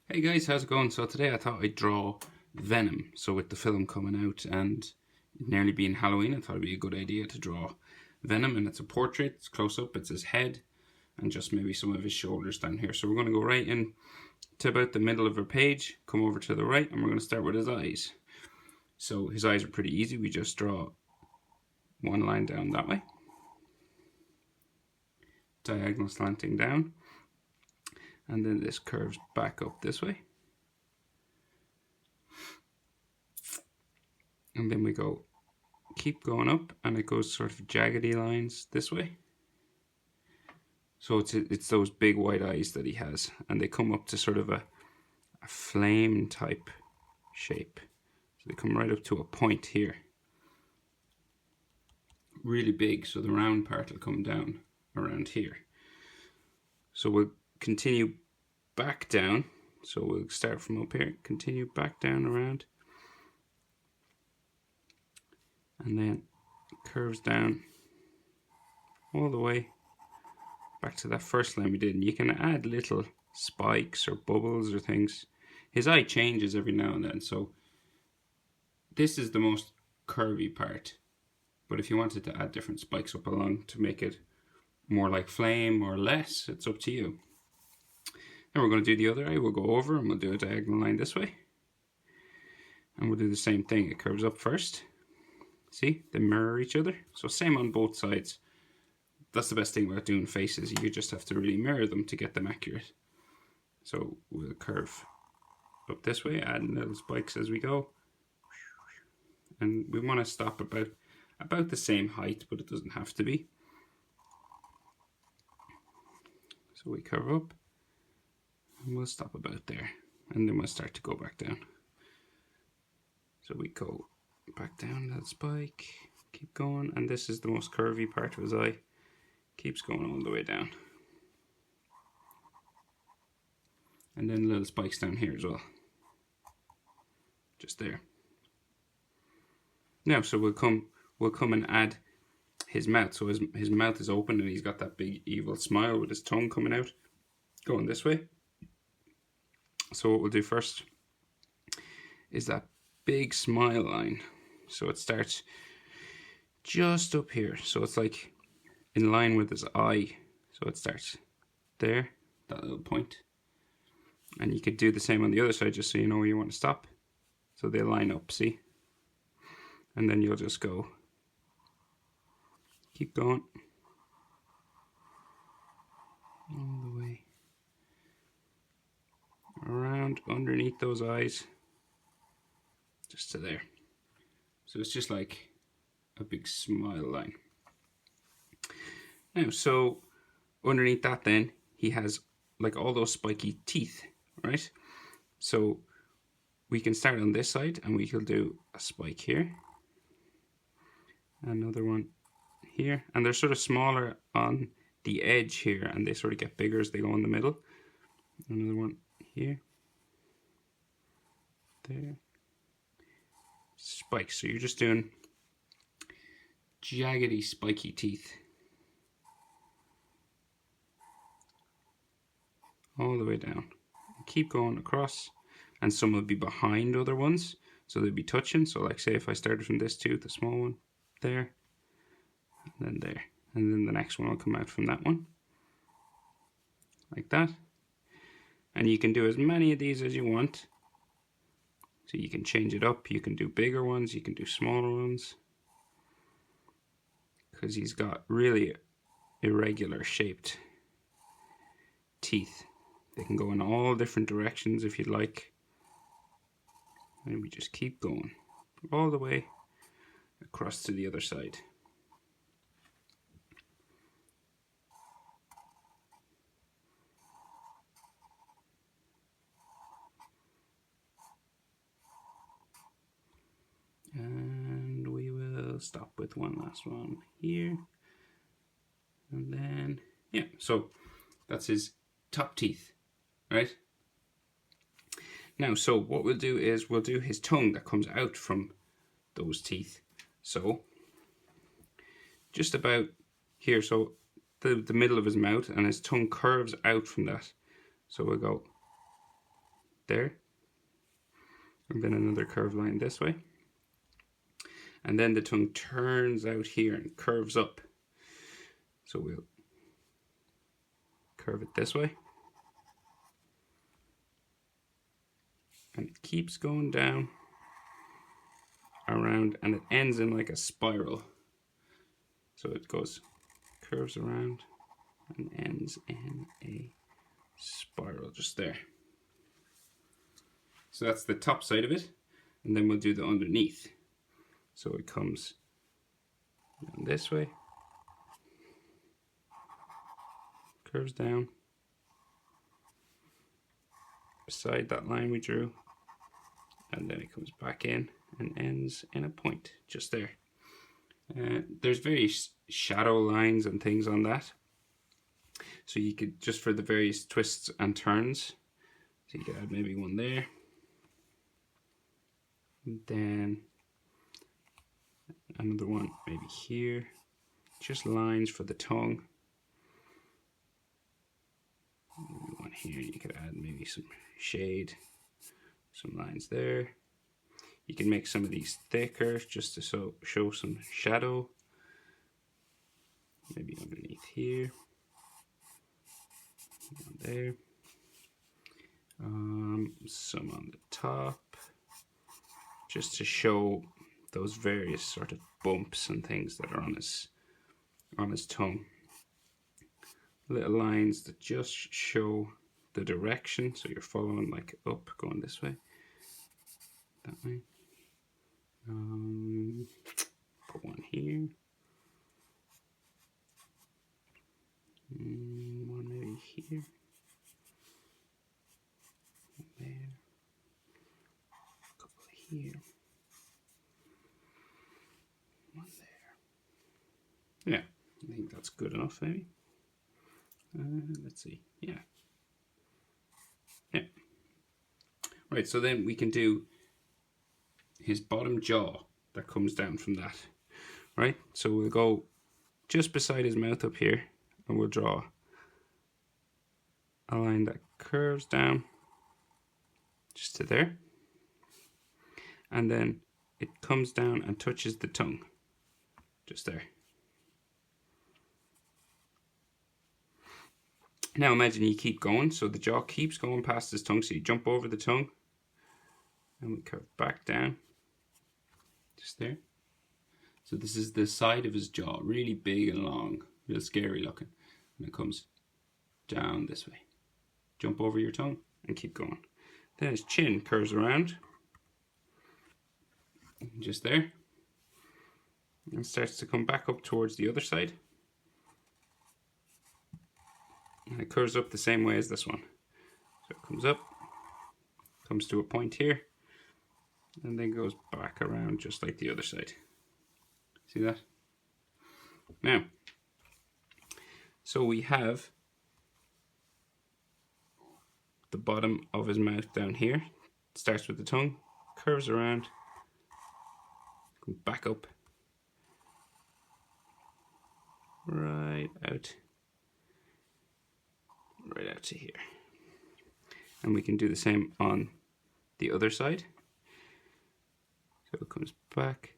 Hey guys, how's it going? So today I thought I'd draw Venom. So with the film coming out and it nearly being Halloween, I thought it'd be a good idea to draw Venom, and it's a portrait, it's close up, it's his head and just maybe some of his shoulders down here. So we're going to go right in to about the middle of our page, come over to the right, and we're going to start with his eyes. So his eyes are pretty easy. We just draw one line down that way, diagonal slanting down, and then this curves back up this way. And then we keep going up, and it goes sort of jaggedy lines this way. So it's those big white eyes that he has, and they come up to sort of a flame type shape. So they come right up to a point here. Really big, so the round part will come down around here. So we'll continue back down. So we'll start from up here, continue back down around, and then curves down all the way back to that first line we did. And you can add little spikes or bubbles or things. His eye changes every now and then, so this is the most curvy part. But if you wanted to add different spikes up along to make it more like flame or less, it's up to you. Then we're going to do the other eye. We'll go over and we'll do a diagonal line this way. And we'll do the same thing. It curves up first. See, they mirror each other. So same on both sides. That's the best thing about doing faces. You just have to really mirror them to get them accurate. So we'll curve up this way, adding little spikes as we go. And we want to stop about the same height, but it doesn't have to be. So we curve up, and we'll stop about there. And then we'll start to go back down. So we go back down that spike, keep going, and this is the most curvy part of his eye. Keeps going all the way down. And then little spikes down here as well. Just there. Now, so we'll come and add his mouth. So his mouth is open and he's got that big evil smile with his tongue coming out, going this way. So what we'll do first is that big smile line. So it starts just up here. So it's like in line with his eye. So it starts there, that little point. And you could do the same on the other side, just so you know where you want to stop. So they line up, see? And then you'll just go, keep going, all the way around underneath those eyes, just to there. So it's just like a big smile line. Now, so underneath that then, he has like all those spiky teeth, right? So we can start on this side and we can do a spike here, another one here, and they're sort of smaller on the edge here, and they sort of get bigger as they go in the middle. Another one here, there, spikes. So you're just doing jaggedy, spiky teeth all the way down. Keep going across, and some will be behind other ones, so they'll be touching. So like say if I started from this tooth, the small one there, and then there, and then the next one will come out from that one, like that. And you can do as many of these as you want. So you can change it up, you can do bigger ones, you can do smaller ones, because he's got really irregular shaped teeth. They can go in all different directions if you'd like. And we just keep going all the way across to the other side. And we will stop with one last one here. And then, yeah, so that's his top teeth, right? Now, so what we'll do is we'll do his tongue that comes out from those teeth. So just about here, so the middle of his mouth, and his tongue curves out from that. So we'll go there. And then another curved line this way. And then the tongue turns out here and curves up. So we'll curve it this way. And it keeps going down around, and it ends in like a spiral. So it goes, curves around and ends in a spiral just there. So that's the top side of it, and then we'll do the underneath. So it comes down this way, curves down beside that line we drew, and then it comes back in and ends in a point just there. There's various shadow lines and things on that, so you could, just for the various twists and turns, so you could add maybe one there, and then another one maybe here, just lines for the tongue. Maybe one here, you could add maybe some shade, some lines there. You can make some of these thicker just to show some shadow. Maybe underneath here, one there, some on the top, just to show those various sort of bumps and things that are on his tongue. Little lines that just show the direction, so you're following like up, going this way, that way. Put one here, one maybe here, one there, a couple here, one there. Yeah, I think that's good enough maybe. Let's see, yeah. Right, so then we can do his bottom jaw that comes down from that, right? So we'll go just beside his mouth up here, and we'll draw a line that curves down just to there, and then it comes down and touches the tongue just there. Now imagine you keep going, so the jaw keeps going past his tongue, so you jump over the tongue and we curve back down just there. So this is the side of his jaw, really big and long, real scary looking, and it comes down this way. Jump over your tongue and keep going. Then his chin curves around just there and starts to come back up towards the other side. And it curves up the same way as this one. So it comes up, comes to a point here, and then goes back around just like the other side. See that? Now, so we have the bottom of his mouth down here. It starts with the tongue, curves around, comes back up, right out to here. And we can do the same on the other side. So it comes back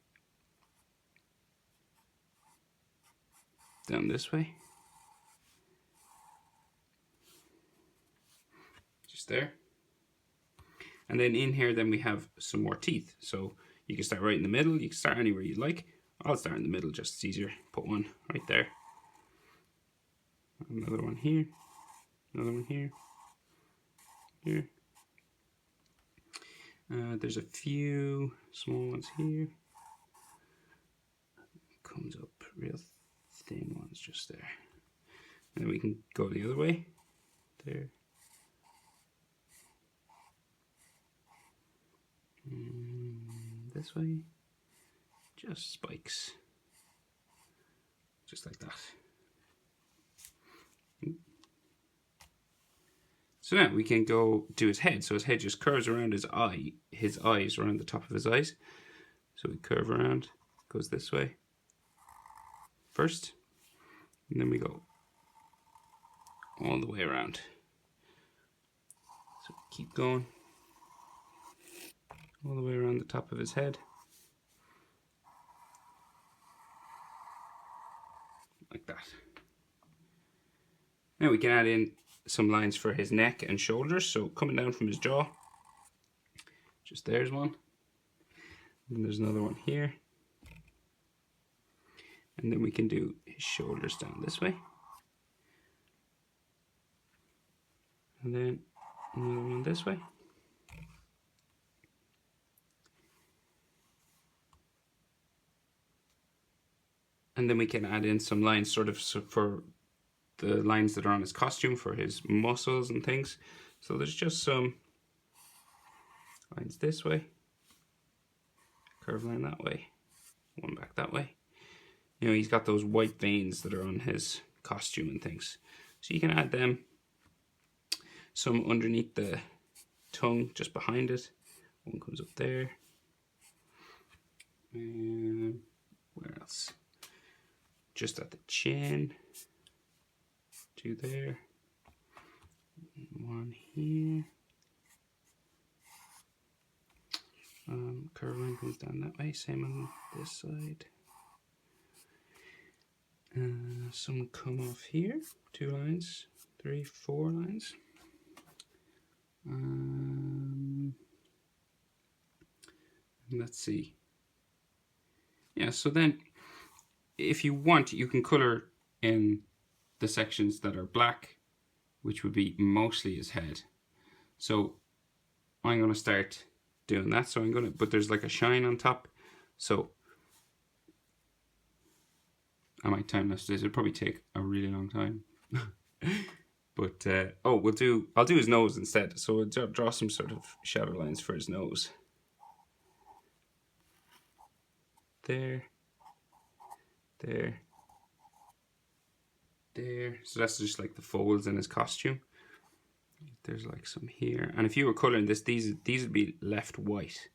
down this way, just there. And then in here, then we have some more teeth. So you can start right in the middle, you can start anywhere you like. I'll start in the middle, just it's easier. Put one right there, another one here, another one here, here. There's a few small ones here. Comes up real thin ones just there. And then we can go the other way, there. And this way, just spikes, just like that. So now we can go do his head. So his head just curves around his eyes around the top of his eyes. So we curve around, goes this way first, and then we go all the way around. So keep going, all the way around the top of his head. Like that. Now we can add in some lines for his neck and shoulders. So coming down from his jaw, just there's one. And there's another one here. And then we can do his shoulders down this way. And then another one this way. And then we can add in some lines sort of for the lines that are on his costume, for his muscles and things. So there's just some lines this way, curve line that way, one back that way. You know, he's got those white veins that are on his costume and things. So you can add them. Some underneath the tongue, just behind it. One comes up there. And where else? Just at the chin. Two there. One here. Curve line goes down that way. Same on this side. Some come off here. 2 lines, 3, 4 lines. Let's see. Yeah, so then if you want, you can color in the sections that are black, which would be mostly his head. So I'm going to start doing that. So I'm going to, but there's like a shine on top. So I might time this. It'll probably take a really long time. But I'll do his nose instead. So we'll draw some sort of shadow lines for his nose. There. So that's just like the folds in his costume. There's like some here. And if you were coloring this, these would be left white.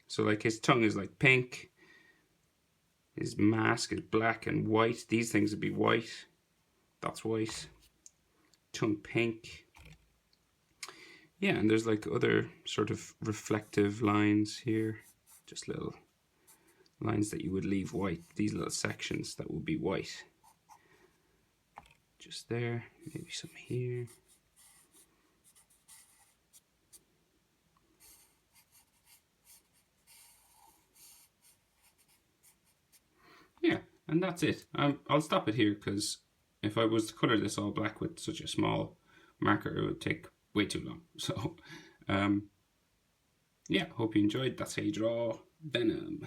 So like his tongue is like pink. His mask is black and white. These things would be white. That's white. Tongue pink. Yeah, and there's like other sort of reflective lines here. Just little lines that you would leave white. These little sections that would be white. Just there. Maybe some here. Yeah, and that's it. I'll stop it here because if I was to color this all black with such a small marker, it would take way too long. So, yeah, hope you enjoyed. That's how you draw Venom.